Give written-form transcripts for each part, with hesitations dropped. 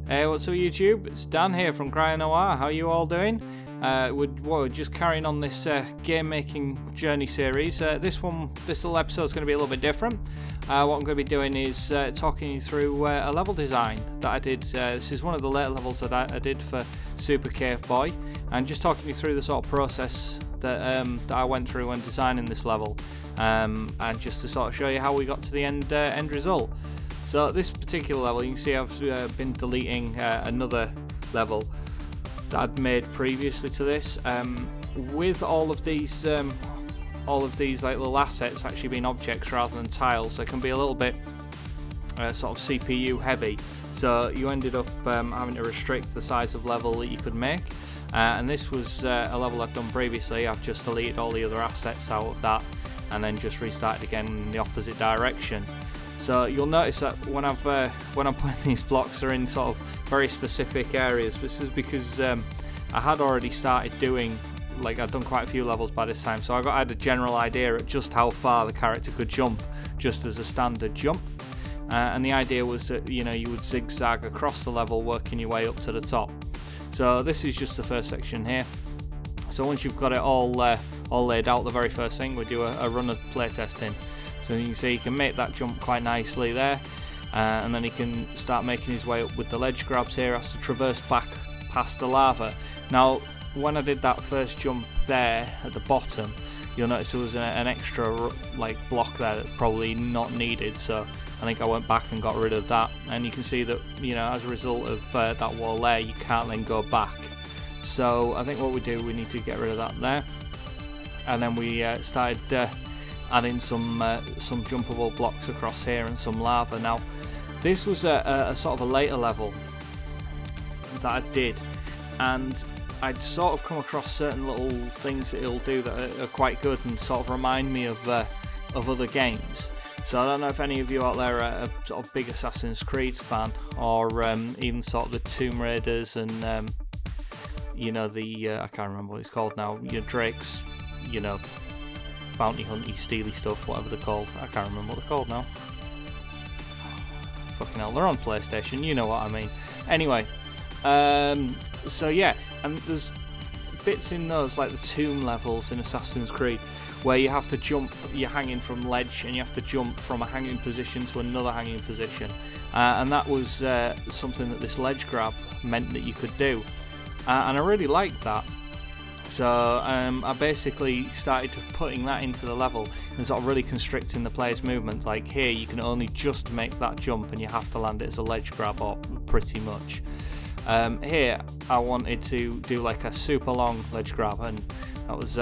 Hey, what's up YouTube? It's Dan here from Crying Noir. How are you all doing? We're just carrying on this game making journey series. This little episode is going to be a little bit different. What I'm going to be doing is talking you through a level design that I did. This is one of the later levels that I did for Super Cave Boy, and just talking you through the sort of process that I went through when designing this level, and just to sort of show you how we got to the end result. So this particular level, you can see I've been deleting another level that I'd made previously to this, with all of these like little assets actually being objects rather than tiles. They can be a little bit sort of CPU heavy, so you ended up having to restrict the size of level that you could make. And this was a level I've done previously. I've just deleted all the other assets out of that and then just restarted again in the opposite direction. So you'll notice that when I'm putting these blocks, are in sort of very specific areas. This is because I had already started doing, like, I'd done quite a few levels by this time, so I had a general idea at just how far the character could jump, just as a standard jump. And the idea was that, you know, you would zigzag across the level, working your way up to the top. So this is just the first section here. So once you've got it all laid out, the very first thing, we do a run of playtesting. So you can see he can make that jump quite nicely there, and then he can start making his way up with the ledge grabs here. Has to traverse back past the lava. Now, when I did that first jump there at the bottom, you'll notice there was an extra like block there that's probably not needed. So I think I went back and got rid of that, and you can see that, you know, as a result of that wall there, you can't then go back. So I think what we do, we need to get rid of that there, and then we started adding some jumpable blocks across here and some lava. Now, this was a sort of a later level that I did, and I'd sort of come across certain little things that it'll do that are quite good and sort of remind me of other games. So I don't know if any of you out there are a sort of big Assassin's Creed fan, or even sort of the Tomb Raiders and you know, the I can't remember what it's called now, your Drake's, you know, bounty hunty, steely stuff, whatever they're called. I can't remember what they're called now. Fucking hell, they're on PlayStation, you know what I mean. Anyway, so yeah, and there's bits in those, like the tomb levels in Assassin's Creed, where you have to jump, you're hanging from ledge, and you have to jump from a hanging position to another hanging position. And that was something that this ledge grab meant that you could do. And I really liked that. So I basically started putting that into the level and sort of really constricting the player's movement. Like here, you can only just make that jump and you have to land it as a ledge grab, or pretty much. Here, I wanted to do like a super long ledge grab, and that was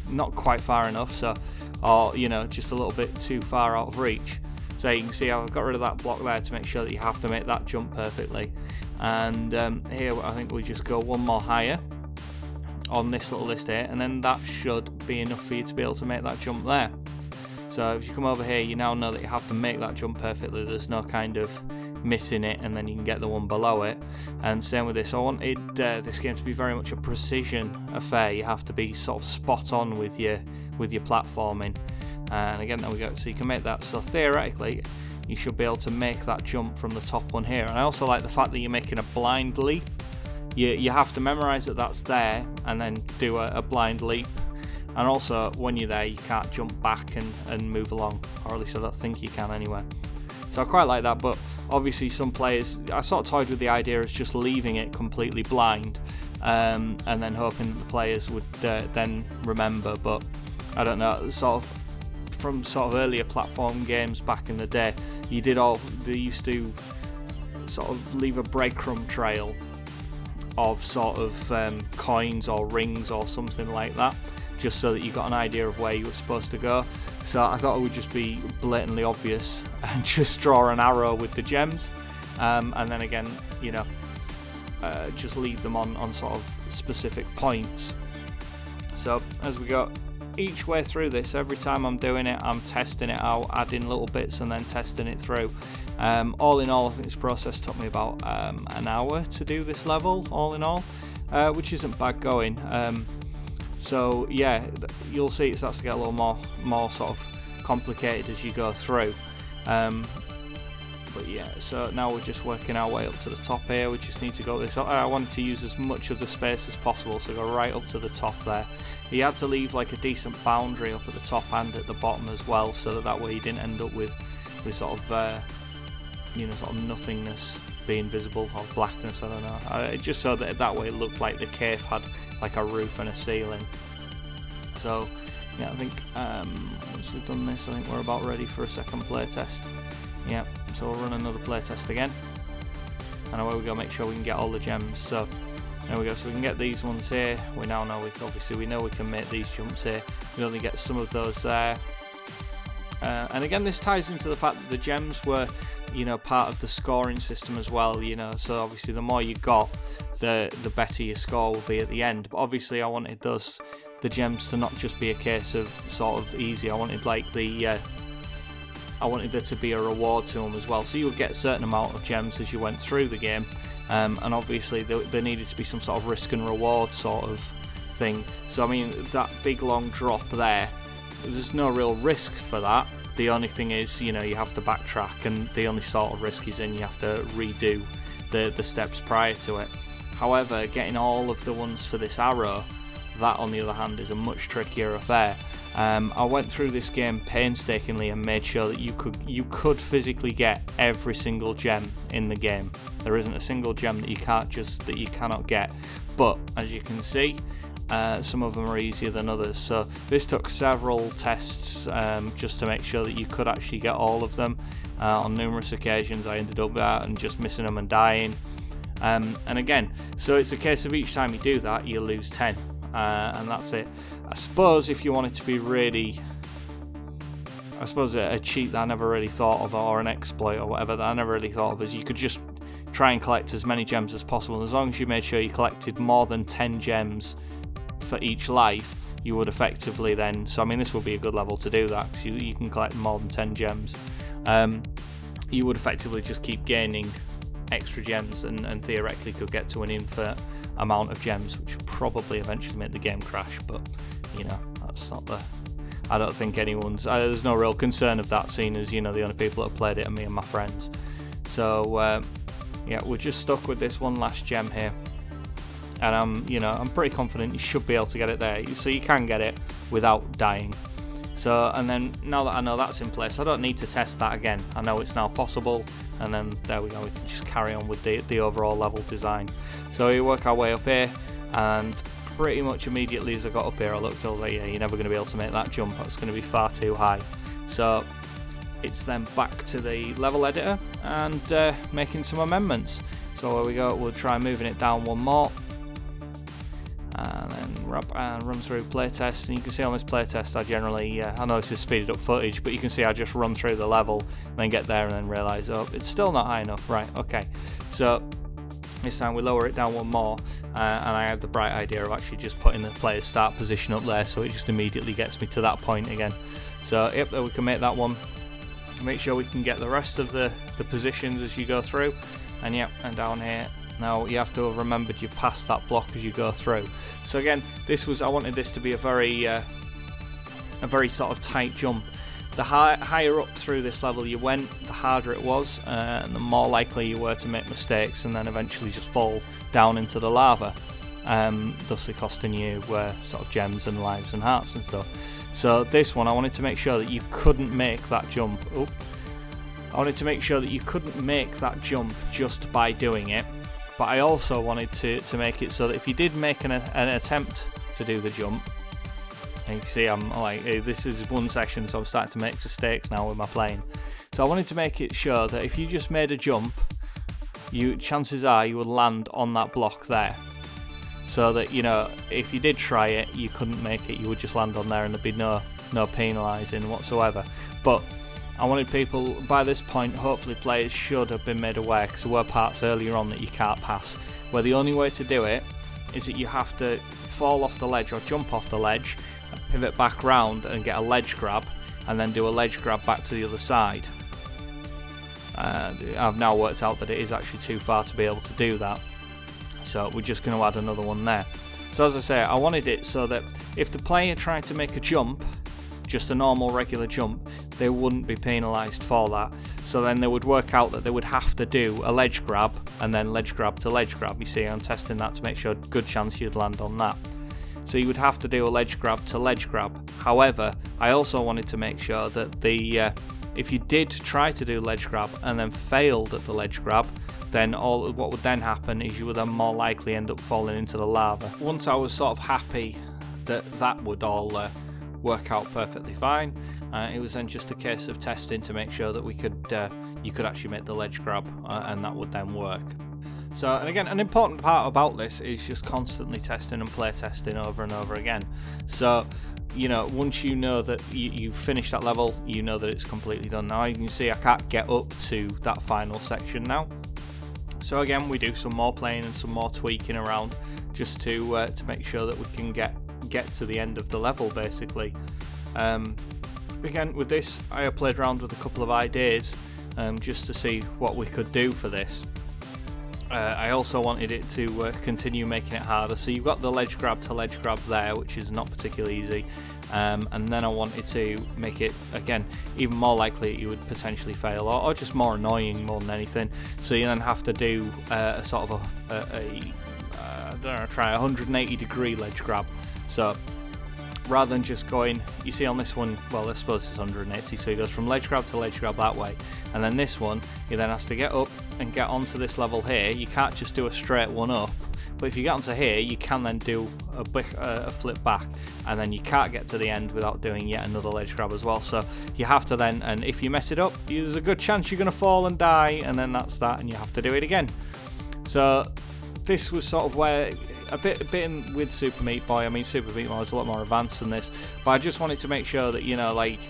not quite far enough, so, or, you know, just a little bit too far out of reach. So you can see I've got rid of that block there to make sure that you have to make that jump perfectly. And here, I think we just go one more higher on this little list here, and then that should be enough for you to be able to make that jump there. So if you come over here, you now know that you have to make that jump perfectly. There's no kind of missing it, and then you can get the one below it. And same with this. I wanted this game to be very much a precision affair. You have to be sort of spot on with your platforming. And again, there we go. So you can make that. So theoretically, you should be able to make that jump from the top one here. And I also like the fact that you're making a blind leap. You have to memorize that that's there and then do a blind leap. And also, when you're there, you can't jump back and move along, or at least I don't think you can anyway. So I quite like that, but obviously some players, I sort of toyed with the idea of just leaving it completely blind, and then hoping that the players would then remember. But I don't know, sort of from sort of earlier platform games back in the day, they used to sort of leave a breadcrumb trail of sort of coins or rings or something like that, just so that you got an idea of where you were supposed to go. So I thought it would just be blatantly obvious and just draw an arrow with the gems, and then again, you know, just leave them on sort of specific points. So as we go each way through this, every time I'm doing it, I'm testing it out, adding little bits and then testing it through. All in all, I think this process took me about an hour to do this level, all in all, which isn't bad going. So yeah, you'll see it starts to get a little more sort of complicated as you go through. But yeah, so now we're just working our way up to the top here. We just need to go this. I wanted to use as much of the space as possible, so go right up to the top there. He had to leave like a decent boundary up at the top and at the bottom as well, so that way he didn't end up with sort of sort of nothingness being visible, or blackness, I don't know. Just so that way it looked like the cave had like a roof and a ceiling. So yeah, I think once we've done this, I think we're about ready for a second playtest. Yeah, so we'll run another playtest again, and away we go. Make sure we can get all the gems. So there we go. So we can get these ones here. We now know we know we can make these jumps here. We only get some of those there. And again, this ties into the fact that the gems were, part of the scoring system as well. So obviously the more you got, the better your score will be at the end. But obviously, I wanted the gems to not just be a case of sort of easy. I wanted I wanted there to be a reward to them as well. So you would get a certain amount of gems as you went through the game, and obviously there needed to be some sort of risk and reward sort of thing. So I mean, that big long drop there, there's no real risk for that. The only thing is, you have to backtrack, and the only sort of risk is you have to redo the steps prior to it. However, getting all of the ones for this arrow, that on the other hand is a much trickier affair. I went through this game painstakingly and made sure that you could physically get every single gem in the game. There isn't a single gem that you cannot get. But as you can see, some of them are easier than others. So this took several tests just to make sure that you could actually get all of them. On numerous occasions, I ended up and just missing them and dying. And again, so it's a case of each time you do that, you lose 10. And that's it. I suppose if you wanted to be really, a cheat that I never really thought of, or an exploit or whatever that I never really thought of, is you could just try and collect as many gems as possible. As long as you made sure you collected more than 10 gems for each life, you would effectively then, so I mean this would be a good level to do that, because you can collect more than 10 gems. You would effectively just keep gaining extra gems, and theoretically could get to an infinite amount of gems, which would probably eventually make the game crash. But that's not I don't think anyone's there's no real concern of that, seeing as the only people that have played it are me and my friends. So yeah, we're just stuck with this one last gem here, and I'm pretty confident you should be able to get it there, so you can get it without dying. So, and then now that I know that's in place, I don't need to test that again. I know it's now possible, and then there we go, we can just carry on with the overall level design. So we work our way up here, and pretty much immediately as I got up here, I looked, I was like, yeah, you're never going to be able to make that jump, that's going to be far too high. So it's then back to the level editor and making some amendments. So there we go, we'll try moving it down one more, and then run through playtest. And you can see on this playtest, I generally, I know this is speeded up footage, but you can see I just run through the level, then get there and then realise, oh, it's still not high enough. Right, okay. So this time we lower it down one more, and I had the bright idea of actually just putting the player's start position up there, so it just immediately gets me to that point again. So yep, there we can make that one. Make sure we can get the rest of the positions as you go through, and yep, and down here. Now you have to have remembered you've passed that block as you go through. So again, I wanted this to be a very sort of tight jump. The higher up through this level you went, the harder it was, and the more likely you were to make mistakes and then eventually just fall down into the lava, thusly costing you sort of gems and lives and hearts and stuff. So this one, I wanted to make sure that you couldn't make that jump. I wanted to make sure that you couldn't make that jump just by doing it. But I also wanted to make it so that if you did make an attempt to do the jump, and you can see I'm like, this is one session, so I'm starting to make mistakes now with my playing. So I wanted to make it sure that if you just made a jump, chances are you would land on that block there. So that, if you did try it, you couldn't make it, you would just land on there and there'd be no penalising whatsoever. But I wanted people, by this point, hopefully players should have been made aware, because there were parts earlier on that you can't pass, where the only way to do it is that you have to fall off the ledge or jump off the ledge, pivot back round and get a ledge grab, and then do a ledge grab back to the other side. I've now worked out that it is actually too far to be able to do that, so we're just going to add another one there. So as I say, I wanted it so that if the player tried to make a jump just a normal regular jump, they wouldn't be penalised for that. So then they would work out that they would have to do a ledge grab and then ledge grab to ledge grab. You see, I'm testing that to make sure good chance you'd land on that. So you would have to do a ledge grab to ledge grab. However, I also wanted to make sure that if you did try to do ledge grab and then failed at the ledge grab, then what would then happen is you would then more likely end up falling into the lava. Once I was sort of happy that would all work out perfectly fine, it was then just a case of testing to make sure that you could actually make the ledge grab, and that would then work. So, and again, an important part about this is just constantly testing and play testing over and over again. So, you know, once you know that you've finished that level, you know that it's completely done. Now you can see I can't get up to that final section now. So again, we do some more playing and some more tweaking around just to make sure that we can get to the end of the level, basically. Again, with this, I played around with a couple of ideas just to see what we could do for this. I also wanted it to continue making it harder. So you've got the ledge grab to ledge grab there, which is not particularly easy. And then I wanted to make it, again, even more likely you would potentially fail, or just more annoying more than anything. So you then have to do a sort of try a 180 degree ledge grab. So rather than just going, you see on this one, well, I suppose it's 180, so he goes from ledge grab to ledge grab that way. And then this one, he then has to get up and get onto this level here. You can't just do a straight one up, but if you get onto here, you can then do a flip back, and then you can't get to the end without doing yet another ledge grab as well. So you have to then, and if you mess it up, there's a good chance you're going to fall and die, and then that's that, and you have to do it again. So this was sort of where a bit in with Super Meat Boy. I mean, Super Meat Boy is a lot more advanced than this, but I just wanted to make sure that, you know, like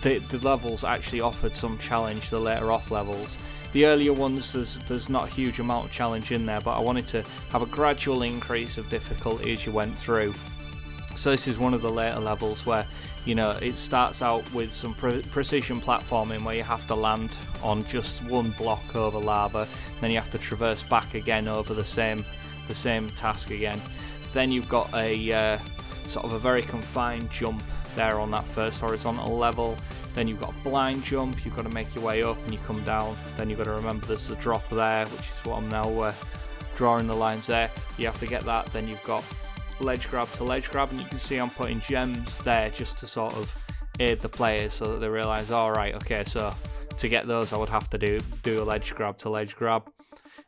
the levels actually offered some challenge. The later off levels, the earlier ones, there's not a huge amount of challenge in there, but I wanted to have a gradual increase of difficulty as you went through. So this is one of the later levels where, you know, it starts out with some precision platforming where you have to land on just one block over lava, then you have to traverse back again over the same task again. Then you've got a sort of a very confined jump there on that first horizontal level. Then you've got a blind jump, you've got to make your way up and you come down. Then you've got to remember there's a drop there, which is what I'm now drawing the lines there. You have to get that. Then you've got ledge grab to ledge grab, and you can see I'm putting gems there just to sort of aid the players so that they realise, alright, okay, so to get those I would have to do a ledge grab to ledge grab.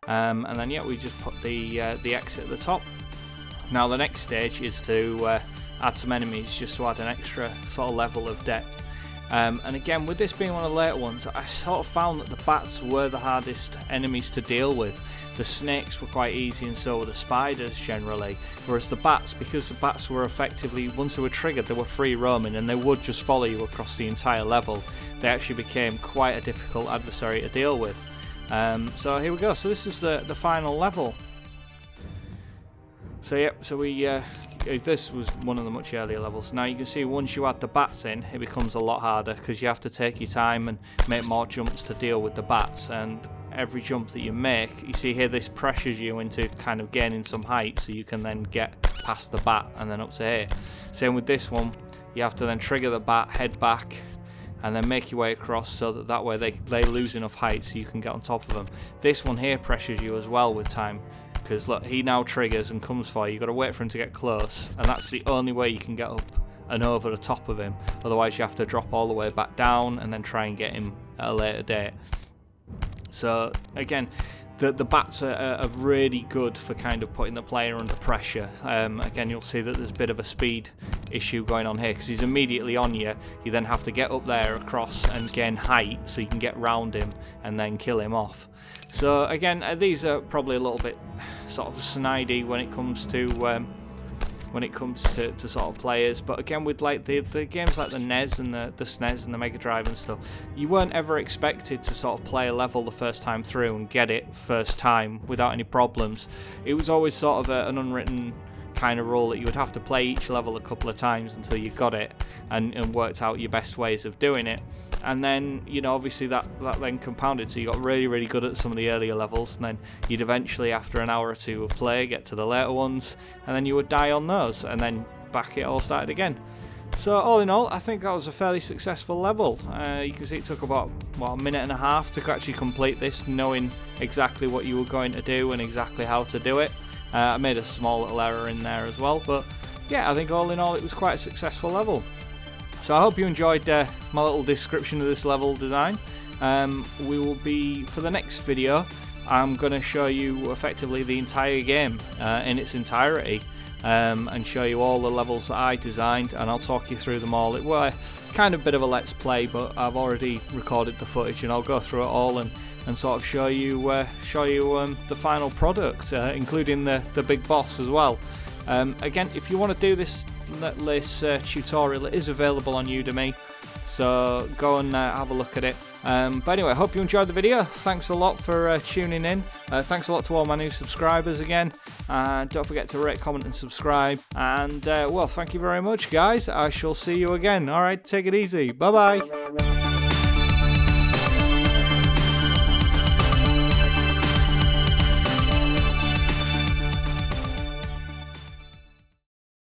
And then yeah, we just put the exit at the top. Now the next stage is to add some enemies just to add an extra sort of level of depth. And again, with this being one of the later ones, I sort of found that the bats were the hardest enemies to deal with. The snakes were quite easy, and so were the spiders generally. Whereas the bats, because the bats were effectively, once they were triggered, they were free roaming and they would just follow you across the entire level. They actually became quite a difficult adversary to deal with. So here we go. So this is the final level. So yep, so this was one of the much earlier levels. Now you can see once you add the bats in, it becomes a lot harder because you have to take your time and make more jumps to deal with the bats. And every jump that you make, you see here, this pressures you into kind of gaining some height so you can then get past the bat and then up to here. Same with this one, you have to then trigger the bat, head back, and then make your way across so that way they lose enough height so you can get on top of them. This one here pressures you as well with time, because look, he now triggers and comes for you. You've got to wait for him to get close, and that's the only way you can get up and over the top of him. Otherwise you have to drop all the way back down and then try and get him at a later date. So again, the bats are really good for kind of putting the player under pressure. Again, you'll see that there's a bit of a speed issue going on here because he's immediately on you. You then have to get up there across and gain height so you can get round him and then kill him off. So again, these are probably a little bit sort of snidey when it comes to sort of players, but again, with like the games like the NES and the SNES and the Mega Drive and stuff, you weren't ever expected to sort of play a level the first time through and get it first time without any problems. It was always sort of an unwritten kind of rule that you would have to play each level a couple of times until you got it and worked out your best ways of doing it. And then, you know, obviously that then compounded, so you got really, really good at some of the earlier levels, and then you'd eventually, after an hour or two of play, get to the later ones, and then you would die on those, and then back it all started again. So all in all, I think that was a fairly successful level. You can see it took about a minute and a half to actually complete this, knowing exactly what you were going to do and exactly how to do it. I made a small little error in there as well, but yeah, I think all in all it was quite a successful level. So I hope you enjoyed my little description of this level design. We will be, for the next video, I'm going to show you effectively the entire game in its entirety. And show you all the levels that I designed, and I'll talk you through them all. It was kind of a bit of a let's play, but I've already recorded the footage and I'll go through it all and sort of show you the final product, including the big boss as well. Again, if you want to do this tutorial, it is available on Udemy, so go and have a look at it. But anyway, I hope you enjoyed the video. Thanks a lot for tuning in. Thanks a lot to all my new subscribers again. Don't forget to rate, comment and subscribe. And well, thank you very much, guys. I shall see you again. Alright, take it easy. Bye bye.